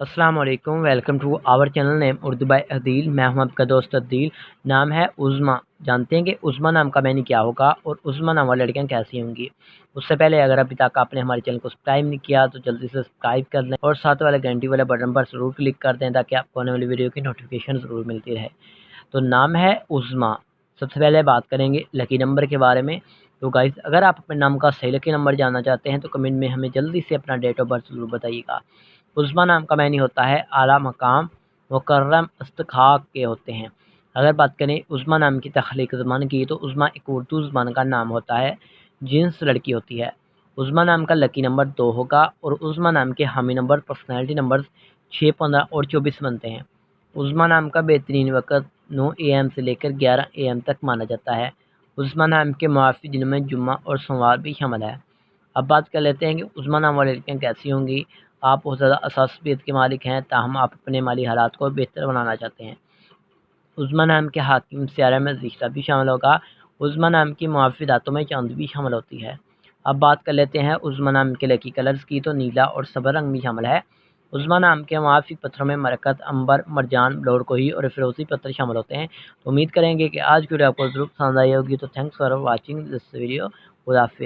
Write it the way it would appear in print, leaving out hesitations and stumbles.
अस्सलाम वालेकुम, welcome to our channel name Urdu by Adeel. मैं हूं आपका दोस्त अदील। नाम है उज़्मा। जानते हैं कि उज़्मा नाम का मैंने क्या होगा और उज़्मा नाम वाली लड़कियां कैसी होंगी। उससे पहले अगर अभी तक आपने हमारे चैनल को सब्सक्राइब नहीं किया तो जल्दी से सब्सक्राइब कर लें और साथ वाले घंटी वाले बटन पर ज़रूर क्लिक कर दें ताकि आपको आने वाली वीडियो की नोटिफिकेशन ज़रूर मिलती रहे। तो नाम है उज़्मा। सबसे पहले बात करेंगे लकी नंबर के बारे में। तो गाइस, अगर आप अपने नाम का सही लकी नंबर जानना चाहते हैं तो कमेंट में हमें जल्दी से अपना डेट ऑफ बर्थ ज़रूर बताइएगा। उज़्मा नाम का मानी होता है आला मकाम, मुकर्रम इस्तखाक के होते हैं। अगर बात करें उज़्मा नाम की तख्लीक ज़बान की तो उज़्मा एक उर्दू ज़बान का नाम होता है, जिन्स लड़की होती है। उज़्मा नाम का लकी नंबर 2 होगा और उज़्मा नाम के हामी नंबर पर्सनैलिटी नंबर 6, 15 और 24 बनते हैं। उज़्मा नाम का बेहतरीन वक़्त 9 AM से लेकर 11 AM तक माना जाता है। उज़्मा नाम के मुआफ़ी दिनों में जुम्मा और सोमवार भी शामिल है। अब बात कर लेते हैं कि उज़्मा नाम वाली लड़कियाँ कैसी होंगी। आप बहुत ज़्यादा असासबियत के मालिक हैं, ताहम आप अपने माली हालात को बेहतर बनाना चाहते हैं। उज़्मा नाम के हाकिम सियारा में ज़िक्रा भी शामिल होगा। उज़्मा नाम की मुआफ़िदातों में चाँद भी शामिल होती है। अब बात कर लेते हैं उज़्मा नाम के लकी कलर्स की, तो नीला और सबर रंग भी शामिल है। उज़्मा नाम के मुआफ़िक पत्थरों में मरकत, अंबर, मरजान, ब्लोर कोही और फ़िरोज़ी पत्थर शामिल होते हैं। तो उम्मीद करेंगे कि आज की वीडियो आपको ज़रूर पसंद आई होगी। तो thanks for watching this video. खुदा हाफ़िज़।